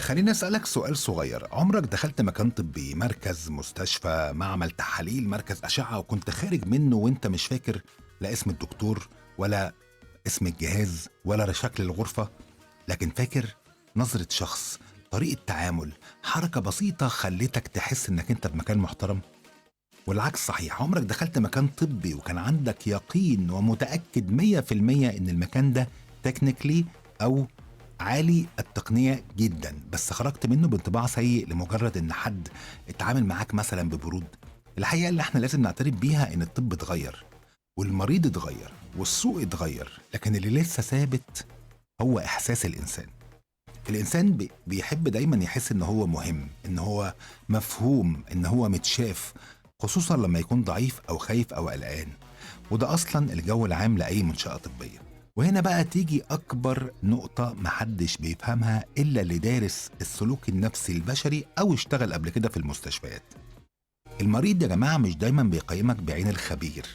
خليني أسألك سؤال صغير، عمرك دخلت مكان طبي، مركز، مستشفى، معمل تحاليل، مركز أشعة، وكنت خارج منه وانت مش فاكر لا اسم الدكتور ولا اسم الجهاز ولا شكل الغرفة، لكن فاكر نظرة شخص، طريقة تعامل، حركة بسيطة خلتك تحس انك انت بمكان محترم؟ والعكس صحيح، عمرك دخلت مكان طبي وكان عندك يقين ومتأكد 100% ان المكان ده تكنيكلي او عالي التقنية جدا، بس خرجت منه بانطباع سيء لمجرد ان حد اتعامل معاك مثلا ببرود؟ الحقيقة اللي احنا لازم نعترف بيها ان الطب اتغير والمريض اتغير والسوق اتغير، لكن اللي لسه ثابت هو احساس الانسان. الانسان بيحب دايما يحس ان هو مهم، ان هو مفهوم، ان هو متشاف، خصوصا لما يكون ضعيف او خايف او قلقان. وده اصلا الجو العام لاي منشأة طبية. وهنا بقى تيجي اكبر نقطة محدش بيفهمها الا اللي دارس السلوك النفسي البشري او اشتغل قبل كده في المستشفيات. المريض يا جماعة مش دايما بيقيمك بعين الخبير،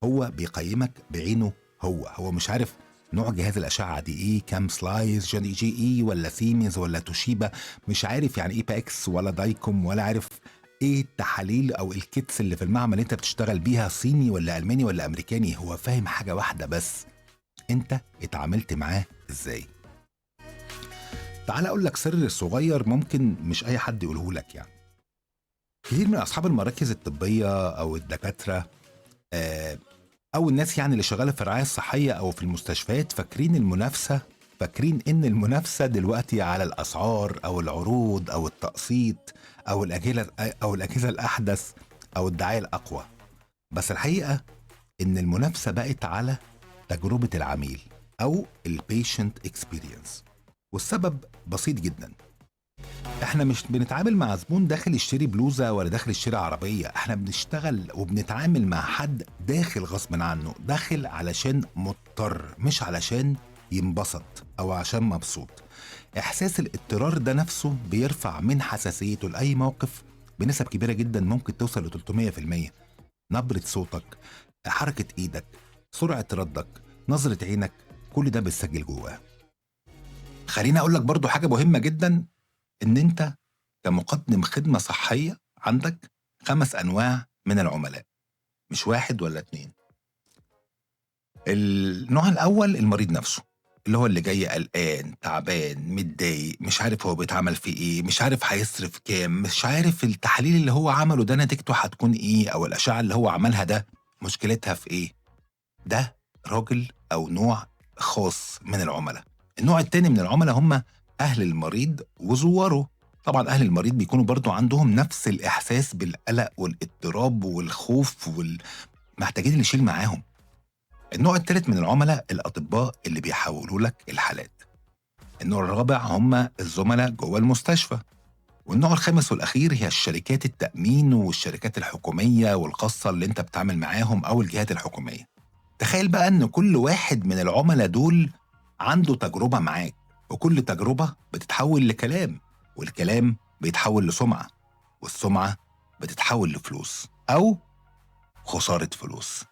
هو بيقيمك بعينه. هو مش عارف نوع جهاز الأشعة دي ايه، كام سلايس، جي اي ولا سيمنز ولا توشيبا، مش عارف يعني ايه باكس ولا دايكوم، ولا عارف ايه التحاليل او الكيتس اللي في المعمل اللي انت بتشتغل بيها، صيني ولا الماني ولا امريكاني. هو فاهم حاجة واحدة بس، انت اتعاملت معاه ازاي. تعال اقول لك سر صغير ممكن مش اي حد يقوله لك يعني. كتير من اصحاب المراكز الطبية او الدكاترة، آه، او الناس يعني اللي شغاله في الرعايه الصحيه او في المستشفيات، فاكرين ان المنافسه دلوقتي على الاسعار او العروض او التقسيط او الاجهزه الاحدث او الدعايه الاقوى. بس الحقيقه ان المنافسه بقت على تجربه العميل او البيشنت اكسبيرينس. والسبب بسيط جدا، احنا مش بنتعامل مع زبون داخل يشتري بلوزة ولا داخل يشتري عربية، احنا بنشتغل وبنتعامل مع حد داخل غصب عنه، داخل علشان مضطر مش علشان ينبسط او عشان مبسوط. احساس الاضطرار ده نفسه بيرفع من حساسيته لأي موقف بنسب كبيرة جدا، ممكن توصل ل 300%. نبرة صوتك، حركة ايدك، سرعة ردك، نظرة عينك، كل ده بيتسجل جواه. خليني اقول لك برضو حاجة مهمة جدا، ان انت كمقدم خدمة صحية عندك 5 أنواع من العملاء، مش 1 ولا 2. النوع الأول المريض نفسه، اللي هو اللي جاي قلقان، تعبان، متضايق، مش عارف هو بيتعمل فيه إيه، مش عارف هيصرف كام، مش عارف التحاليل اللي هو عمله ده نتيجته هتكون إيه، أو الأشعة اللي هو عملها ده مشكلتها في إيه. ده راجل أو نوع خاص من العملاء. النوع التاني من العملاء هم أهل المريض وزواره. طبعا أهل المريض بيكونوا برضو عندهم نفس الإحساس بالقلق والاضطراب والخوف محتاجين نشيل معاهم. النوع التالت من العملاء الأطباء اللي بيحولوا لك الحالات. النوع الرابع هم الزملاء جوه المستشفى. والنوع الخامس والأخير هي الشركات التأمين والشركات الحكومية والخاصة اللي انت بتعمل معاهم أو الجهات الحكومية. تخيل بقى ان كل واحد من العملاء دول عنده تجربة معاك، وكل تجربة بتتحول لكلام، والكلام بيتحول لسمعة، والسمعة بتتحول لفلوس أو خسارة فلوس.